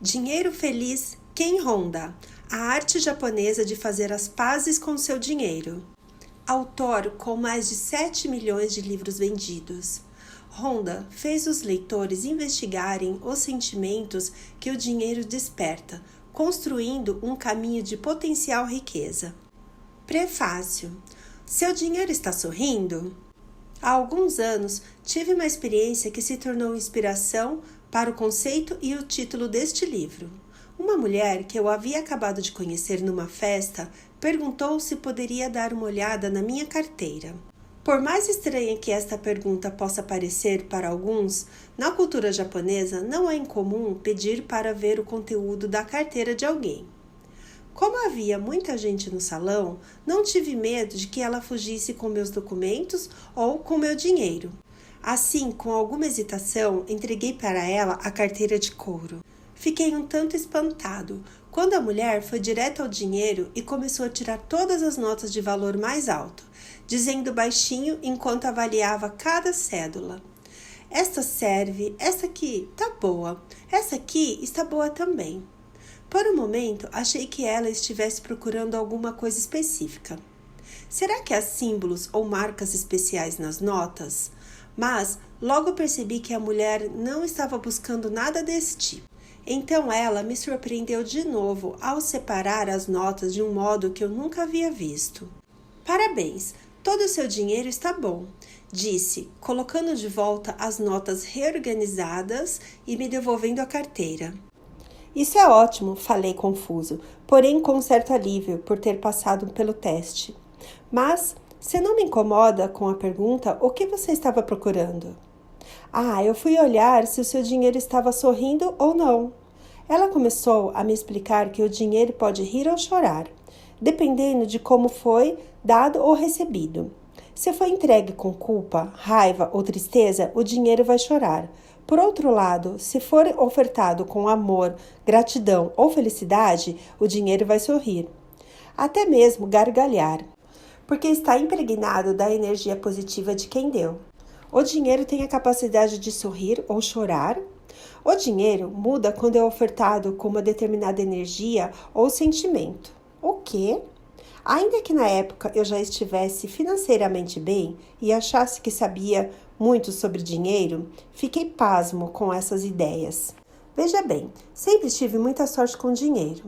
Dinheiro feliz, Ken Honda, a arte japonesa de fazer as pazes com seu dinheiro. Autor com mais de 7 milhões de livros vendidos. Honda fez os leitores investigarem os sentimentos que o dinheiro desperta, construindo um caminho de potencial riqueza. Prefácio. Seu dinheiro está sorrindo? Há alguns anos, tive uma experiência que se tornou inspiração para o conceito e o título deste livro. Uma mulher que eu havia acabado de conhecer numa festa perguntou se poderia dar uma olhada na minha carteira. Por mais estranha que esta pergunta possa parecer para alguns, na cultura japonesa não é incomum pedir para ver o conteúdo da carteira de alguém. Como havia muita gente no salão, não tive medo de que ela fugisse com meus documentos ou com meu dinheiro. Assim, com alguma hesitação, entreguei para ela a carteira de couro. Fiquei um tanto espantado, quando a mulher foi direto ao dinheiro e começou a tirar todas as notas de valor mais alto, dizendo baixinho enquanto avaliava cada cédula. Esta serve, essa aqui tá boa, essa aqui está boa também. Por um momento, achei que ela estivesse procurando alguma coisa específica. Será que há símbolos ou marcas especiais nas notas? Mas logo percebi que a mulher não estava buscando nada desse tipo. Então ela me surpreendeu de novo ao separar as notas de um modo que eu nunca havia visto. Parabéns, todo o seu dinheiro está bom, disse, colocando de volta as notas reorganizadas e me devolvendo a carteira. Isso é ótimo, falei confuso, porém com certo alívio por ter passado pelo teste. Mas você não me incomoda com a pergunta o que você estava procurando? Eu fui olhar se o seu dinheiro estava sorrindo ou não. Ela começou a me explicar que o dinheiro pode rir ou chorar, dependendo de como foi dado ou recebido. Se foi entregue com culpa, raiva ou tristeza, o dinheiro vai chorar. Por outro lado, se for ofertado com amor, gratidão ou felicidade, o dinheiro vai sorrir. Até mesmo gargalhar, porque está impregnado da energia positiva de quem deu. O dinheiro tem a capacidade de sorrir ou chorar? O dinheiro muda quando é ofertado com uma determinada energia ou sentimento. O quê? Ainda que na época eu já estivesse financeiramente bem e achasse que sabia muito sobre dinheiro, fiquei pasmo com essas ideias. Veja bem, sempre tive muita sorte com dinheiro.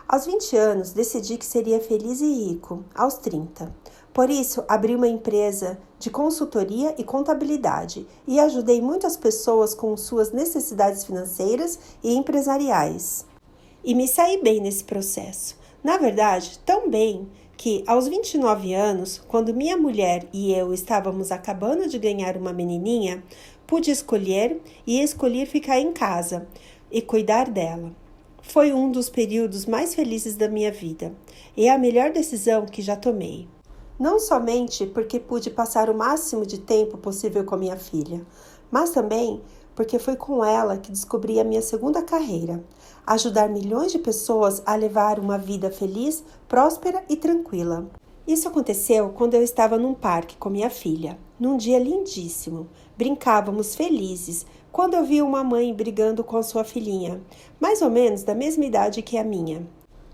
Aos 20 anos, decidi que seria feliz e rico, aos 30. Por isso, abri uma empresa de consultoria e contabilidade e ajudei muitas pessoas com suas necessidades financeiras e empresariais. E me saí bem nesse processo. Na verdade, tão bem que aos 29 anos, quando minha mulher e eu estávamos acabando de ganhar uma menininha, pude escolher e escolhi ficar em casa e cuidar dela. Foi um dos períodos mais felizes da minha vida e a melhor decisão que já tomei. Não somente porque pude passar o máximo de tempo possível com a minha filha, mas também porque foi com ela que descobri a minha segunda carreira, ajudar milhões de pessoas a levar uma vida feliz, próspera e tranquila. Isso aconteceu quando eu estava num parque com minha filha, num dia lindíssimo. Brincávamos felizes, quando eu vi uma mãe brigando com a sua filhinha, mais ou menos da mesma idade que a minha.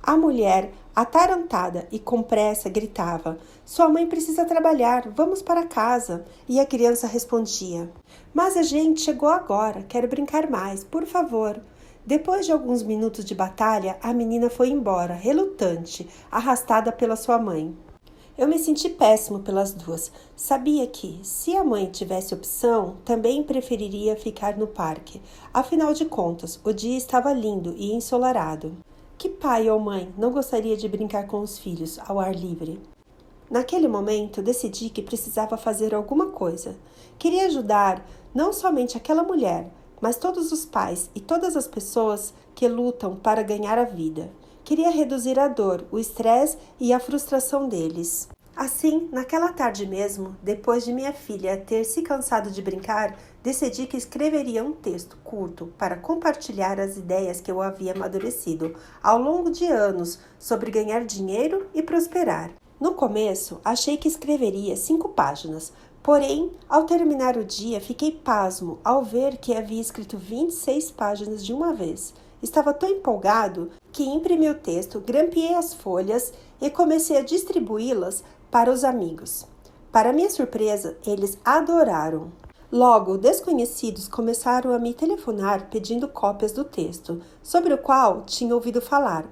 A mulher, atarantada e com pressa, gritava: "Sua mãe precisa trabalhar, vamos para casa." E a criança respondia: "Mas a gente chegou agora, quero brincar mais, por favor." Depois de alguns minutos de batalha, a menina foi embora, relutante, arrastada pela sua mãe. Eu me senti péssimo pelas duas. Sabia que, se a mãe tivesse opção, também preferiria ficar no parque. Afinal de contas, o dia estava lindo e ensolarado. Que pai ou mãe não gostaria de brincar com os filhos ao ar livre? Naquele momento, decidi que precisava fazer alguma coisa. Queria ajudar não somente aquela mulher, mas todos os pais e todas as pessoas que lutam para ganhar a vida. Queria reduzir a dor, o estresse e a frustração deles. Assim, naquela tarde mesmo, depois de minha filha ter se cansado de brincar, decidi que escreveria um texto curto para compartilhar as ideias que eu havia amadurecido ao longo de anos sobre ganhar dinheiro e prosperar. No começo, achei que escreveria 5 páginas, porém, ao terminar o dia, fiquei pasmo ao ver que havia escrito 26 páginas de uma vez. Estava tão empolgado que imprimi o texto, grampeei as folhas e comecei a distribuí-las para os amigos. Para minha surpresa, eles adoraram. Logo, desconhecidos começaram a me telefonar pedindo cópias do texto, sobre o qual tinha ouvido falar.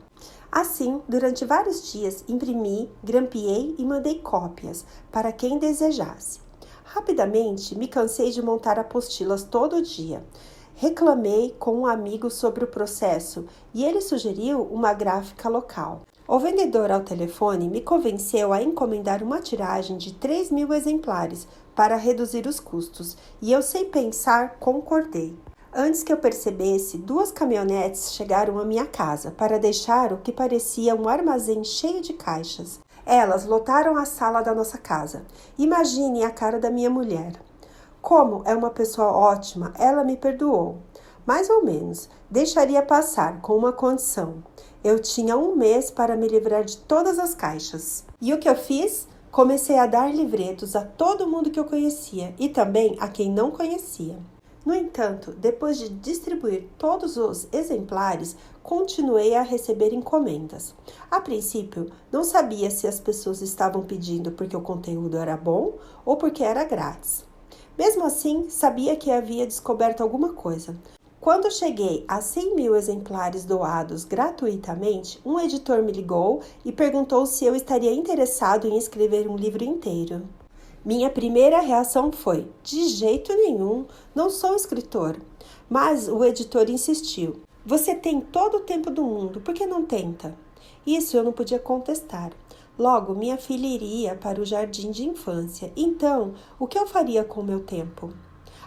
Assim, durante vários dias, imprimi, grampeei e mandei cópias para quem desejasse. Rapidamente, me cansei de montar apostilas todo dia. Reclamei com um amigo sobre o processo e ele sugeriu uma gráfica local. O vendedor ao telefone me convenceu a encomendar uma tiragem de 3.000 exemplares para reduzir os custos e eu, sem pensar, concordei. Antes que eu percebesse, 2 caminhonetes chegaram à minha casa para deixar o que parecia um armazém cheio de caixas. Elas lotaram a sala da nossa casa. Imagine a cara da minha mulher. Como é uma pessoa ótima, ela me perdoou. Mais ou menos, deixaria passar com uma condição. Eu tinha 1 mês para me livrar de todas as caixas. E o que eu fiz? Comecei a dar livretos a todo mundo que eu conhecia e também a quem não conhecia. No entanto, depois de distribuir todos os exemplares, continuei a receber encomendas. A princípio, não sabia se as pessoas estavam pedindo porque o conteúdo era bom ou porque era grátis. Mesmo assim, sabia que havia descoberto alguma coisa. Quando cheguei a 100.000 exemplares doados gratuitamente, um editor me ligou e perguntou se eu estaria interessado em escrever um livro inteiro. Minha primeira reação foi: de jeito nenhum, não sou escritor. Mas o editor insistiu: você tem todo o tempo do mundo, por que não tenta? Isso eu não podia contestar. Logo, minha filha iria para o jardim de infância, então o que eu faria com o meu tempo?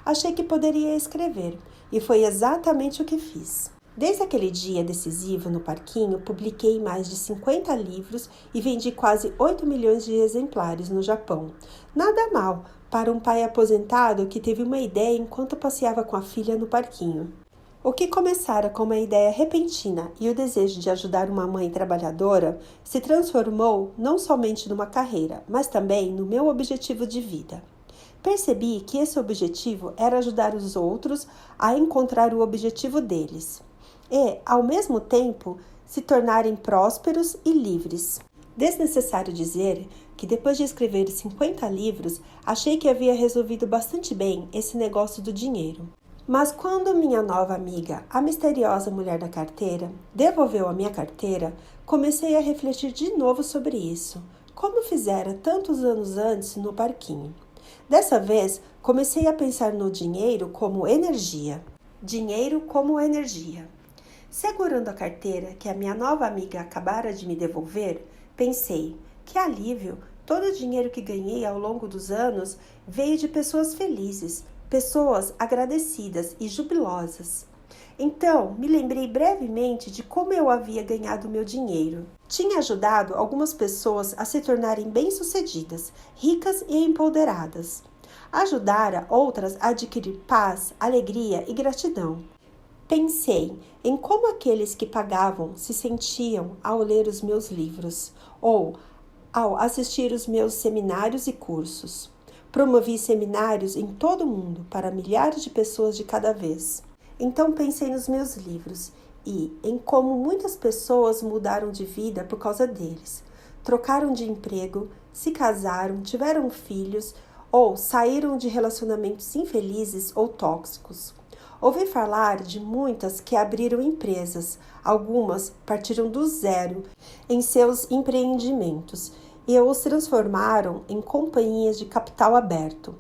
Achei que poderia escrever, e foi exatamente o que fiz. Desde aquele dia decisivo no parquinho, publiquei mais de 50 livros e vendi quase 8 milhões de exemplares no Japão. Nada mal para um pai aposentado que teve uma ideia enquanto passeava com a filha no parquinho. O que começara com uma ideia repentina e o desejo de ajudar uma mãe trabalhadora se transformou não somente numa carreira, mas também no meu objetivo de vida. Percebi que esse objetivo era ajudar os outros a encontrar o objetivo deles e, ao mesmo tempo, se tornarem prósperos e livres. Desnecessário dizer que depois de escrever 50 livros, achei que havia resolvido bastante bem esse negócio do dinheiro. Mas quando minha nova amiga, a misteriosa mulher da carteira, devolveu a minha carteira, comecei a refletir de novo sobre isso, como fizera tantos anos antes no parquinho. Dessa vez, comecei a pensar no dinheiro como energia. Dinheiro como energia. Segurando a carteira que a minha nova amiga acabara de me devolver, pensei: que alívio! Todo o dinheiro que ganhei ao longo dos anos veio de pessoas felizes, pessoas agradecidas e jubilosas. Então, me lembrei brevemente de como eu havia ganhado meu dinheiro. Tinha ajudado algumas pessoas a se tornarem bem-sucedidas, ricas e empoderadas. Ajudara outras a adquirir paz, alegria e gratidão. Pensei em como aqueles que pagavam se sentiam ao ler os meus livros ou ao assistir os meus seminários e cursos. Promovi seminários em todo o mundo para milhares de pessoas de cada vez. Então pensei nos meus livros e em como muitas pessoas mudaram de vida por causa deles. Trocaram de emprego, se casaram, tiveram filhos ou saíram de relacionamentos infelizes ou tóxicos. Ouvi falar de muitas que abriram empresas, algumas partiram do zero em seus empreendimentos e os transformaram em companhias de capital aberto.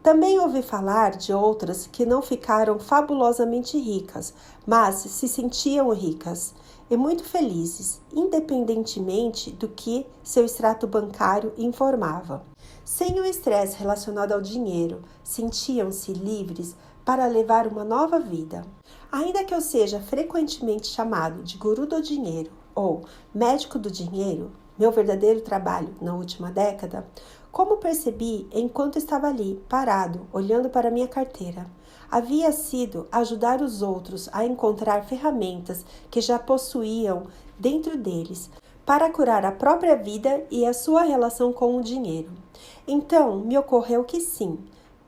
Também ouvi falar de outras que não ficaram fabulosamente ricas, mas se sentiam ricas e muito felizes, independentemente do que seu extrato bancário informava. Sem o estresse relacionado ao dinheiro, sentiam-se livres para levar uma nova vida. Ainda que eu seja frequentemente chamado de guru do dinheiro ou médico do dinheiro, meu verdadeiro trabalho na última década, como percebi enquanto estava ali, parado, olhando para minha carteira, havia sido ajudar os outros a encontrar ferramentas que já possuíam dentro deles para curar a própria vida e a sua relação com o dinheiro. Então, me ocorreu que sim,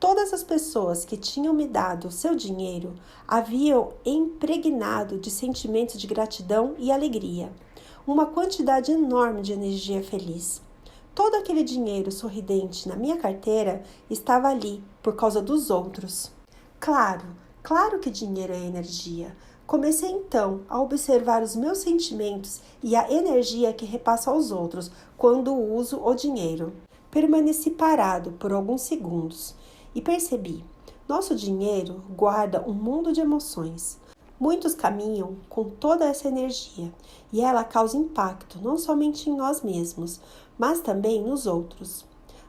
Todas as pessoas que tinham me dado seu dinheiro haviam impregnado de sentimentos de gratidão e alegria, uma quantidade enorme de energia feliz. Todo aquele dinheiro sorridente na minha carteira estava ali por causa dos outros. Claro que dinheiro é energia. Comecei então a observar os meus sentimentos e a energia que repasso aos outros quando uso o dinheiro. Permaneci parado por alguns segundos e percebi: nosso dinheiro guarda um mundo de emoções. Muitos caminham com toda essa energia e ela causa impacto não somente em nós mesmos, mas também nos outros.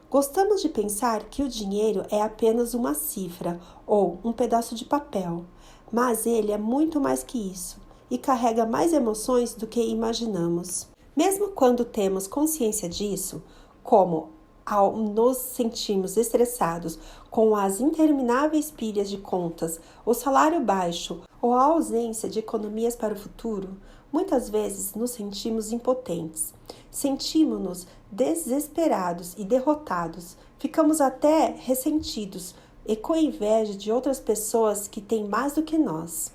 Gostamos de pensar que o dinheiro é apenas uma cifra ou um pedaço de papel, mas ele é muito mais que isso e carrega mais emoções do que imaginamos. Mesmo quando temos consciência disso, como ao nos sentirmos estressados com as intermináveis pilhas de contas, o salário baixo ou a ausência de economias para o futuro, muitas vezes nos sentimos impotentes. Sentimos-nos desesperados e derrotados, ficamos até ressentidos e com inveja de outras pessoas que têm mais do que nós.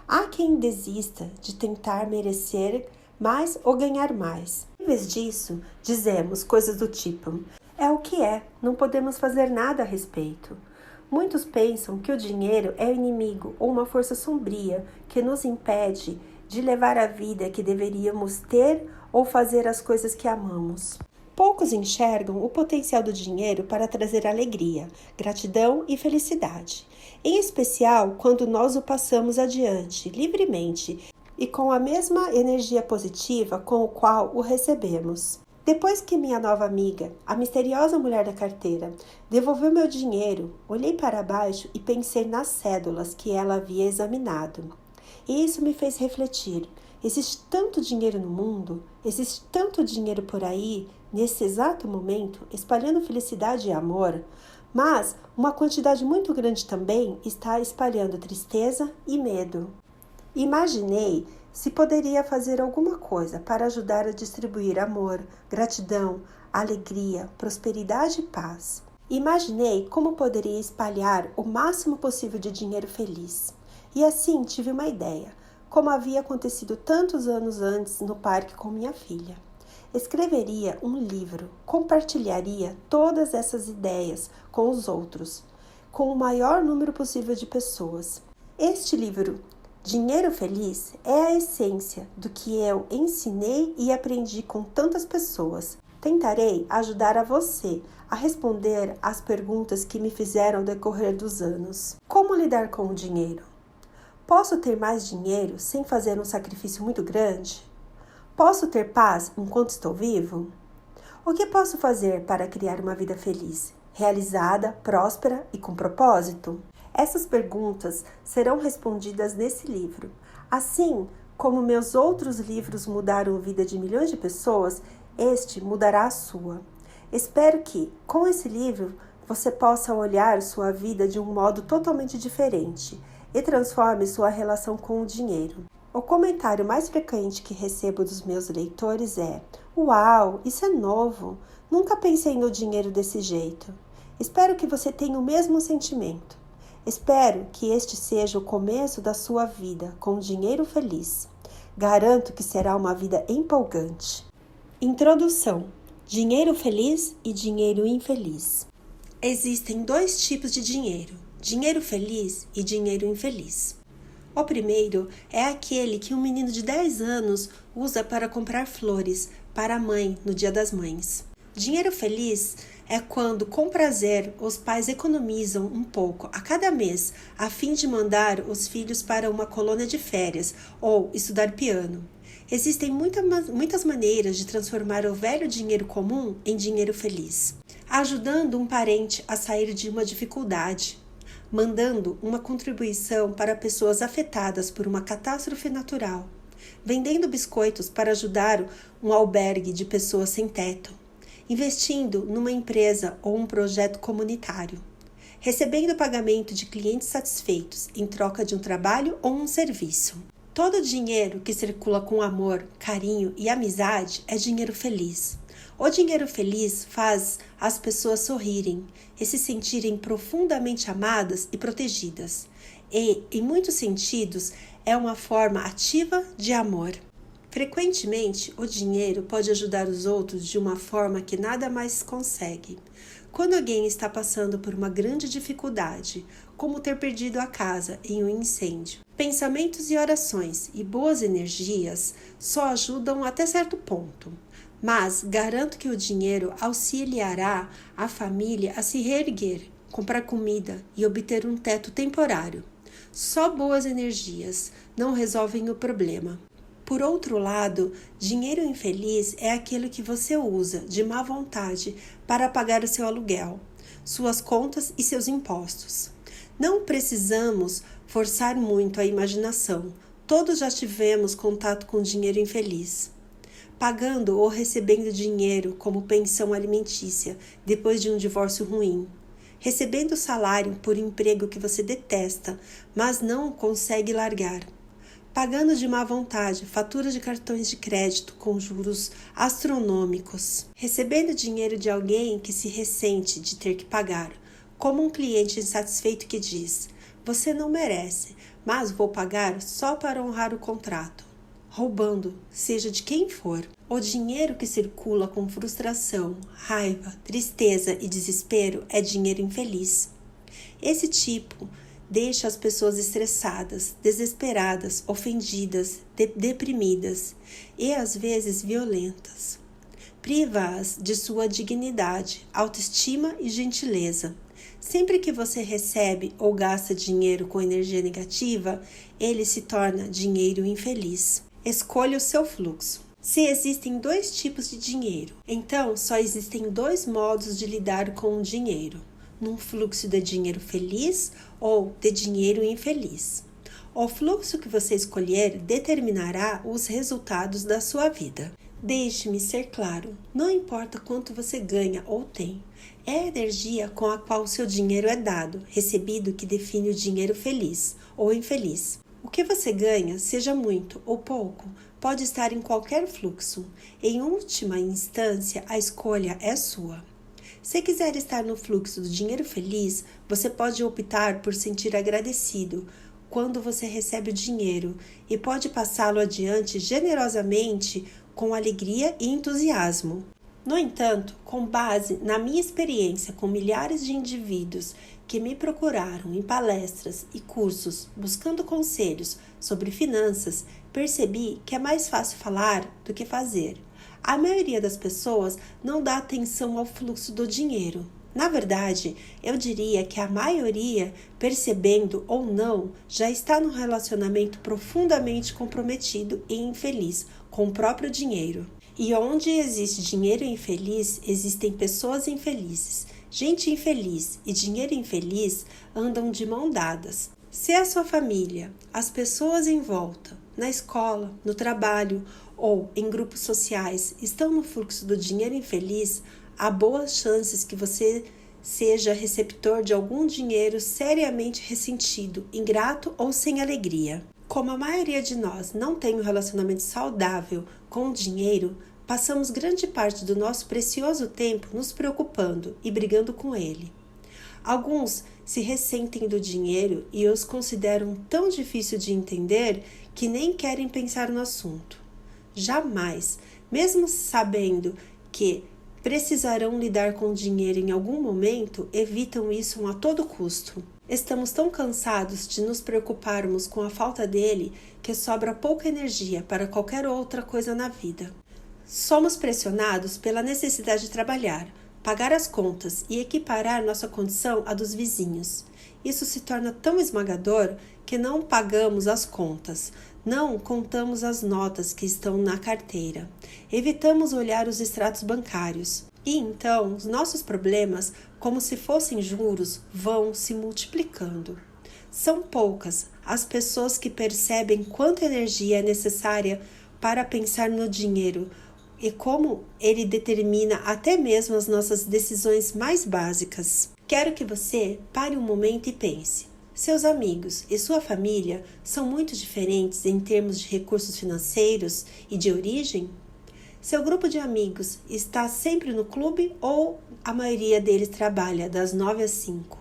Há quem desista de tentar merecer mais ou ganhar mais. Em vez disso, dizemos coisas do tipo: é o que é, não podemos fazer nada a respeito. Muitos pensam que o dinheiro é o inimigo ou uma força sombria que nos impede de levar a vida que deveríamos ter ou fazer as coisas que amamos. Poucos enxergam o potencial do dinheiro para trazer alegria, gratidão e felicidade, em especial quando nós o passamos adiante, livremente e com a mesma energia positiva com a qual o recebemos. Depois que minha nova amiga, a misteriosa mulher da carteira, devolveu meu dinheiro, olhei para baixo e pensei nas cédulas que ela havia examinado. E isso me fez refletir: existe tanto dinheiro no mundo, existe tanto dinheiro por aí, nesse exato momento, espalhando felicidade e amor, mas uma quantidade muito grande também está espalhando tristeza e medo. Imaginei se poderia fazer alguma coisa para ajudar a distribuir amor, gratidão, alegria, prosperidade e paz. Imaginei como poderia espalhar o máximo possível de dinheiro feliz. E assim tive uma ideia, como havia acontecido tantos anos antes no parque com minha filha. Escreveria um livro, compartilharia todas essas ideias com os outros, com o maior número possível de pessoas. Este livro, Dinheiro Feliz, é a essência do que eu ensinei e aprendi com tantas pessoas. Tentarei ajudar a você a responder às perguntas que me fizeram ao decorrer dos anos. Como lidar com o dinheiro? Posso ter mais dinheiro sem fazer um sacrifício muito grande? Posso ter paz enquanto estou vivo? O que posso fazer para criar uma vida feliz, realizada, próspera e com propósito? Essas perguntas serão respondidas nesse livro. Assim como meus outros livros mudaram a vida de milhões de pessoas, este mudará a sua. Espero que, com esse livro, você possa olhar sua vida de um modo totalmente diferente e transforme sua relação com o dinheiro. O comentário mais frequente que recebo dos meus leitores é: "Uau, isso é novo! Nunca pensei no dinheiro desse jeito." Espero que você tenha o mesmo sentimento. Espero que este seja o começo da sua vida com dinheiro feliz. Garanto que será uma vida empolgante. Introdução: dinheiro feliz e dinheiro infeliz. Existem dois tipos de dinheiro: dinheiro feliz e dinheiro infeliz. O primeiro é aquele que um menino de 10 anos usa para comprar flores para a mãe no Dia das Mães. Dinheiro feliz é quando, com prazer, os pais economizam um pouco a cada mês a fim de mandar os filhos para uma colônia de férias ou estudar piano. Existem muitas maneiras de transformar o velho dinheiro comum em dinheiro feliz. Ajudando um parente a sair de uma dificuldade, mandando uma contribuição para pessoas afetadas por uma catástrofe natural, vendendo biscoitos para ajudar um albergue de pessoas sem teto, investindo numa empresa ou um projeto comunitário, recebendo pagamento de clientes satisfeitos em troca de um trabalho ou um serviço. Todo dinheiro que circula com amor, carinho e amizade é dinheiro feliz. O dinheiro feliz faz as pessoas sorrirem e se sentirem profundamente amadas e protegidas. E, em muitos sentidos, é uma forma ativa de amor. Frequentemente, o dinheiro pode ajudar os outros de uma forma que nada mais consegue. Quando alguém está passando por uma grande dificuldade, como ter perdido a casa em um incêndio, pensamentos e orações e boas energias só ajudam até certo ponto. Mas garanto que o dinheiro auxiliará a família a se reerguer, comprar comida e obter um teto temporário. Só boas energias não resolvem o problema. Por outro lado, dinheiro infeliz é aquilo que você usa de má vontade para pagar o seu aluguel, suas contas e seus impostos. Não precisamos forçar muito a imaginação. Todos já tivemos contato com dinheiro infeliz. Pagando ou recebendo dinheiro como pensão alimentícia depois de um divórcio ruim. Recebendo salário por emprego que você detesta, mas não consegue largar. Pagando de má vontade faturas de cartões de crédito com juros astronômicos. Recebendo dinheiro de alguém que se ressente de ter que pagar, como um cliente insatisfeito que diz: "Você não merece, mas vou pagar só para honrar o contrato." Roubando, seja de quem for. O dinheiro que circula com frustração, raiva, tristeza e desespero é dinheiro infeliz. Esse tipo deixa as pessoas estressadas, desesperadas, ofendidas, deprimidas e às vezes violentas. Priva-as de sua dignidade, autoestima e gentileza. Sempre que você recebe ou gasta dinheiro com energia negativa, ele se torna dinheiro infeliz. Escolha o seu fluxo. Se existem 2 tipos de dinheiro, então só existem 2 modos de lidar com o dinheiro: num fluxo de dinheiro feliz ou de dinheiro infeliz. O fluxo que você escolher determinará os resultados da sua vida. Deixe-me ser claro, não importa quanto você ganha ou tem, é a energia com a qual o seu dinheiro é dado, recebido, que define o dinheiro feliz ou infeliz. O que você ganha, seja muito ou pouco, pode estar em qualquer fluxo. Em última instância, a escolha é sua. Se quiser estar no fluxo do dinheiro feliz, você pode optar por sentir agradecido quando você recebe o dinheiro e pode passá-lo adiante generosamente com alegria e entusiasmo. No entanto, com base na minha experiência com milhares de indivíduos que me procuraram em palestras e cursos buscando conselhos sobre finanças, percebi que é mais fácil falar do que fazer. A maioria das pessoas não dá atenção ao fluxo do dinheiro. Na verdade, eu diria que a maioria, percebendo ou não, já está num relacionamento profundamente comprometido e infeliz com o próprio dinheiro. E onde existe dinheiro infeliz, existem pessoas infelizes. Gente infeliz e dinheiro infeliz andam de mão dadas. Se a sua família, as pessoas em volta, na escola, no trabalho ou em grupos sociais estão no fluxo do dinheiro infeliz, há boas chances que você seja receptor de algum dinheiro seriamente ressentido, ingrato ou sem alegria. Como a maioria de nós não tem um relacionamento saudável com o dinheiro, passamos grande parte do nosso precioso tempo nos preocupando e brigando com ele. Alguns se ressentem do dinheiro e os consideram tão difícil de entender que nem querem pensar no assunto. Jamais, mesmo sabendo que precisarão lidar com o dinheiro em algum momento, evitam isso a todo custo. Estamos tão cansados de nos preocuparmos com a falta dele que sobra pouca energia para qualquer outra coisa na vida. Somos pressionados pela necessidade de trabalhar, pagar as contas e equiparar nossa condição à dos vizinhos. Isso se torna tão esmagador que não pagamos as contas, não contamos as notas que estão na carteira, evitamos olhar os extratos bancários. E então, os nossos problemas, como se fossem juros, vão se multiplicando. São poucas as pessoas que percebem quanta energia é necessária para pensar no dinheiro e como ele determina até mesmo as nossas decisões mais básicas. Quero que você pare um momento e pense. Seus amigos e sua família são muito diferentes em termos de recursos financeiros e de origem? Seu grupo de amigos está sempre no clube ou a maioria deles trabalha das 9 às 5?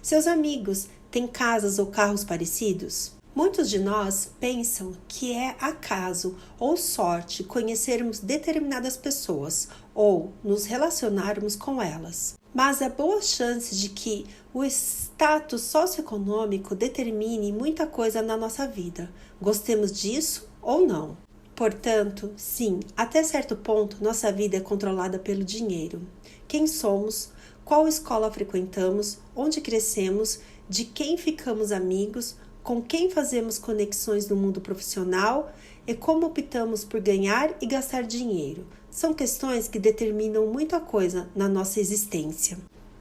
Seus amigos têm casas ou carros parecidos? Muitos de nós pensam que é acaso ou sorte conhecermos determinadas pessoas ou nos relacionarmos com elas. Mas há boas chances de que o status socioeconômico determine muita coisa na nossa vida, gostemos disso ou não. Portanto, sim, até certo ponto nossa vida é controlada pelo dinheiro. Quem somos, qual escola frequentamos, onde crescemos, de quem ficamos amigos, com quem fazemos conexões no mundo profissional e como optamos por ganhar e gastar dinheiro. São questões que determinam muita coisa na nossa existência.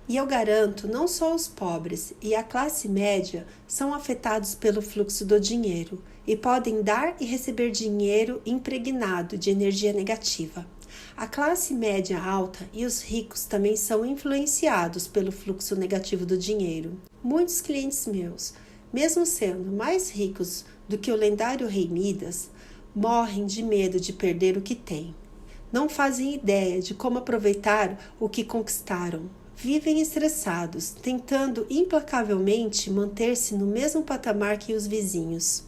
E eu garanto, não só os pobres e a classe média são afetados pelo fluxo do dinheiro e podem dar e receber dinheiro impregnado de energia negativa. A classe média alta e os ricos também são influenciados pelo fluxo negativo do dinheiro. Muitos clientes meus, mesmo sendo mais ricos do que o lendário rei Midas, morrem de medo de perder o que têm. Não fazem ideia de como aproveitar o que conquistaram. Vivem estressados, tentando implacavelmente manter-se no mesmo patamar que os vizinhos.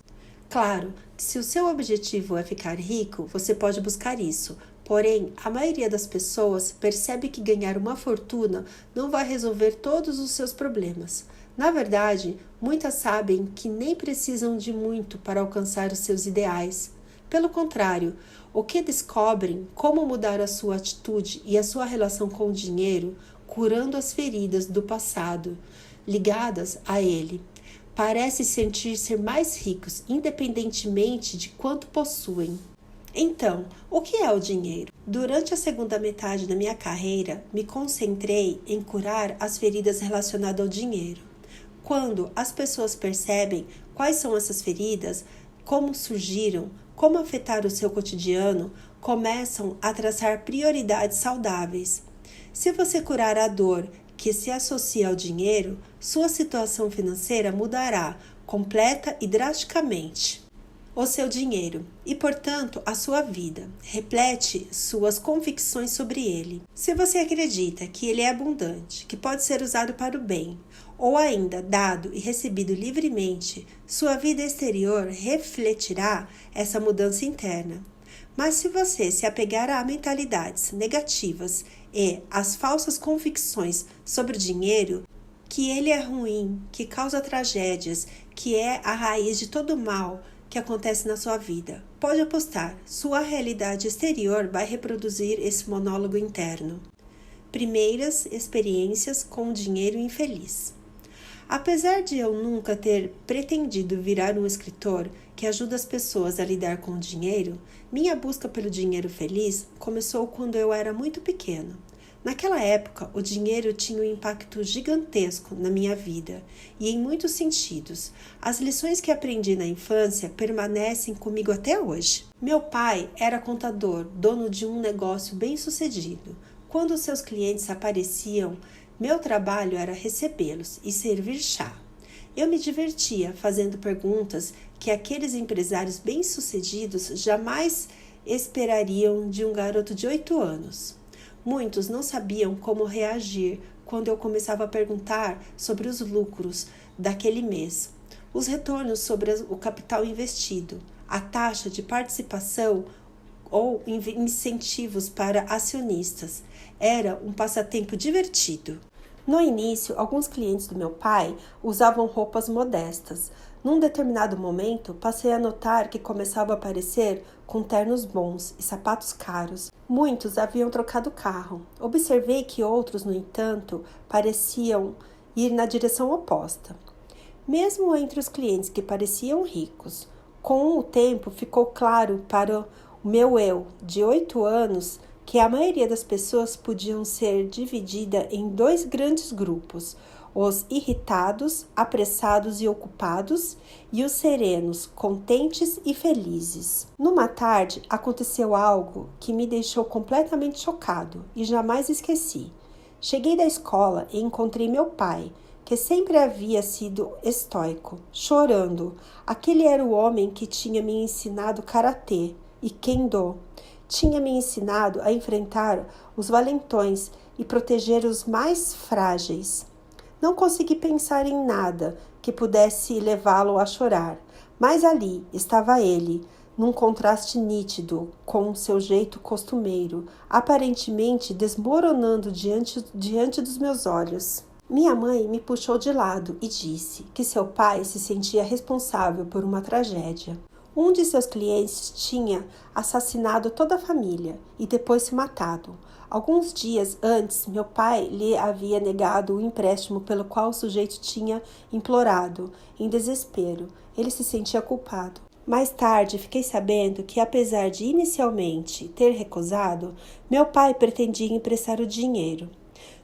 Claro que se o seu objetivo é ficar rico, você pode buscar isso. Porém, a maioria das pessoas percebe que ganhar uma fortuna não vai resolver todos os seus problemas. Na verdade, muitas sabem que nem precisam de muito para alcançar os seus ideais. Pelo contrário, o que descobrem como mudar a sua atitude e a sua relação com o dinheiro, curando as feridas do passado ligadas a ele. Parece sentir-se mais ricos, independentemente de quanto possuem. Então, o que é o dinheiro? Durante a segunda metade da minha carreira, me concentrei em curar as feridas relacionadas ao dinheiro. Quando as pessoas percebem quais são essas feridas, como surgiram, como afetaram o seu cotidiano, começam a traçar prioridades saudáveis. Se você curar a dor que se associa ao dinheiro, sua situação financeira mudará completa e drasticamente. O seu dinheiro e, portanto, a sua vida. Reflete suas convicções sobre ele. Se você acredita que ele é abundante, que pode ser usado para o bem, ou ainda dado e recebido livremente, sua vida exterior refletirá essa mudança interna. Mas se você se apegar a mentalidades negativas e às falsas convicções sobre o dinheiro, que ele é ruim, que causa tragédias, que é a raiz de todo o mal que acontece na sua vida, pode apostar, sua realidade exterior vai reproduzir esse monólogo interno. Primeiras experiências com o dinheiro infeliz. Apesar de eu nunca ter pretendido virar um escritor que ajuda as pessoas a lidar com o dinheiro, minha busca pelo dinheiro feliz começou quando eu era muito pequeno. Naquela época, o dinheiro tinha um impacto gigantesco na minha vida e em muitos sentidos. As lições que aprendi na infância permanecem comigo até hoje. Meu pai era contador, dono de um negócio bem-sucedido. Quando seus clientes apareciam, meu trabalho era recebê-los e servir chá. Eu me divertia fazendo perguntas que aqueles empresários bem-sucedidos jamais esperariam de um garoto de 8 anos. Muitos não sabiam como reagir quando eu começava a perguntar sobre os lucros daquele mês, os retornos sobre o capital investido, a taxa de participação ou incentivos para acionistas. Era um passatempo divertido. No início, alguns clientes do meu pai usavam roupas modestas. Num determinado momento, passei a notar que começavam a aparecer com ternos bons e sapatos caros. Muitos haviam trocado carro. Observei que outros, no entanto, pareciam ir na direção oposta. Mesmo entre os clientes que pareciam ricos, com o tempo ficou claro para o meu eu de 8 anos que a maioria das pessoas podiam ser dividida em 2 grandes grupos, os irritados, apressados e ocupados, e os serenos, contentes e felizes. Numa tarde, aconteceu algo que me deixou completamente chocado e jamais esqueci. Cheguei da escola e encontrei meu pai, que sempre havia sido estoico, chorando. Aquele era o homem que tinha me ensinado karatê e kendo, Tinha me ensinado a enfrentar os valentões e proteger os mais frágeis. Não consegui pensar em nada que pudesse levá-lo a chorar, mas ali estava ele, num contraste nítido com seu jeito costumeiro, aparentemente desmoronando diante dos meus olhos. Minha mãe me puxou de lado e disse que seu pai se sentia responsável por uma tragédia. Um de seus clientes tinha assassinado toda a família e depois se matado. Alguns dias antes, meu pai lhe havia negado o empréstimo pelo qual o sujeito tinha implorado, em desespero. Ele se sentia culpado. Mais tarde, fiquei sabendo que, apesar de inicialmente ter recusado, meu pai pretendia emprestar o dinheiro.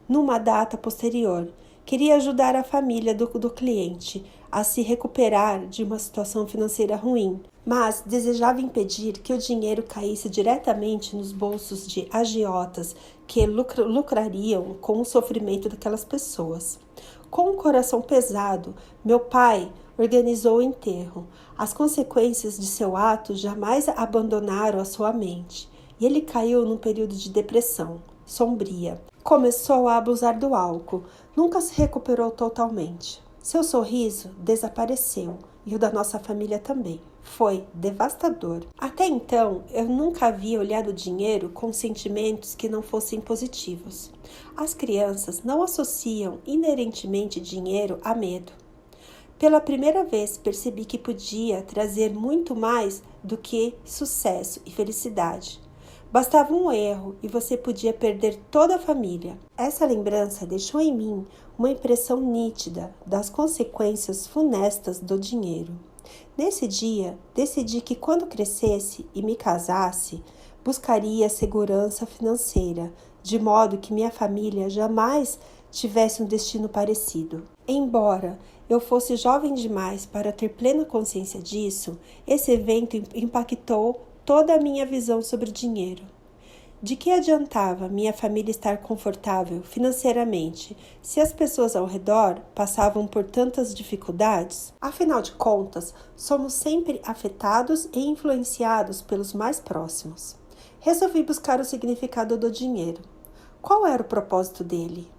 Numa data posterior, queria ajudar a família do cliente a se recuperar de uma situação financeira ruim, mas desejava impedir que o dinheiro caísse diretamente nos bolsos de agiotas que lucrariam com o sofrimento daquelas pessoas. Com o coração pesado, meu pai organizou o enterro. As consequências de seu ato jamais abandonaram a sua mente, e ele caiu num período de depressão sombria. Começou a abusar do álcool, nunca se recuperou totalmente. Seu sorriso desapareceu e o da nossa família também. Foi devastador. Até então, eu nunca havia olhado o dinheiro com sentimentos que não fossem positivos. As crianças não associam inerentemente dinheiro a medo. Pela primeira vez, percebi que podia trazer muito mais do que sucesso e felicidade. Bastava um erro e você podia perder toda a família. Essa lembrança deixou em mim uma impressão nítida das consequências funestas do dinheiro. Nesse dia, decidi que quando crescesse e me casasse, buscaria segurança financeira, de modo que minha família jamais tivesse um destino parecido. Embora eu fosse jovem demais para ter plena consciência disso, esse evento impactou toda a minha visão sobre o dinheiro. De que adiantava minha família estar confortável financeiramente se as pessoas ao redor passavam por tantas dificuldades? Afinal de contas, somos sempre afetados e influenciados pelos mais próximos. Resolvi buscar o significado do dinheiro. Qual era o propósito dele?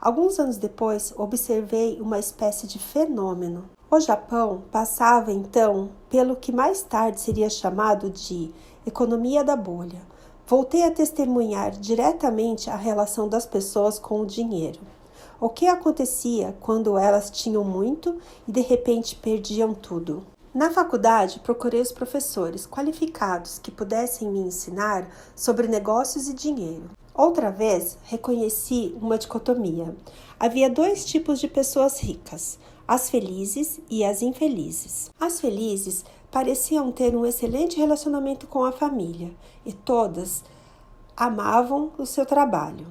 Alguns anos depois, observei uma espécie de fenômeno. O Japão passava então pelo que mais tarde seria chamado de economia da bolha. Voltei a testemunhar diretamente a relação das pessoas com o dinheiro. O que acontecia quando elas tinham muito e de repente perdiam tudo. Na faculdade, procurei os professores qualificados que pudessem me ensinar sobre negócios e dinheiro. Outra vez, reconheci uma dicotomia. Havia dois tipos de pessoas ricas, as felizes e as infelizes. As felizes pareciam ter um excelente relacionamento com a família e todas amavam o seu trabalho.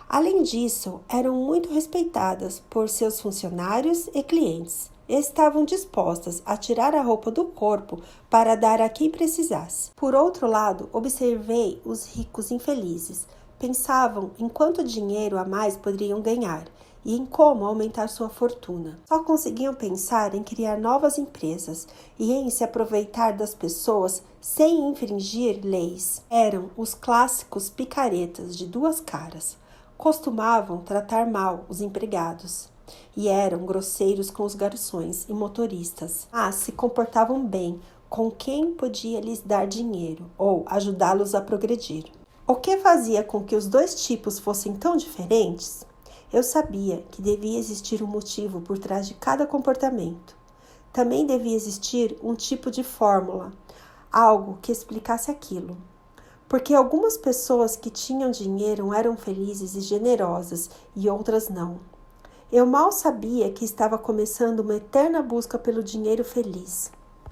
Além disso, eram muito respeitadas por seus funcionários e clientes. Estavam dispostas a tirar a roupa do corpo para dar a quem precisasse. Por outro lado, observei os ricos infelizes. Pensavam em quanto dinheiro a mais poderiam ganhar e em como aumentar sua fortuna. Só conseguiam pensar em criar novas empresas e em se aproveitar das pessoas sem infringir leis. Eram os clássicos picaretas de duas caras. Costumavam tratar mal os empregados e eram grosseiros com os garçons e motoristas, mas se comportavam bem com quem podia lhes dar dinheiro ou ajudá-los a progredir. O que fazia com que os dois tipos fossem tão diferentes? Eu sabia que devia existir um motivo por trás de cada comportamento. Também devia existir um tipo de fórmula, algo que explicasse aquilo. Porque algumas pessoas que tinham dinheiro eram felizes e generosas e outras não. Eu mal sabia que estava começando uma eterna busca pelo dinheiro feliz.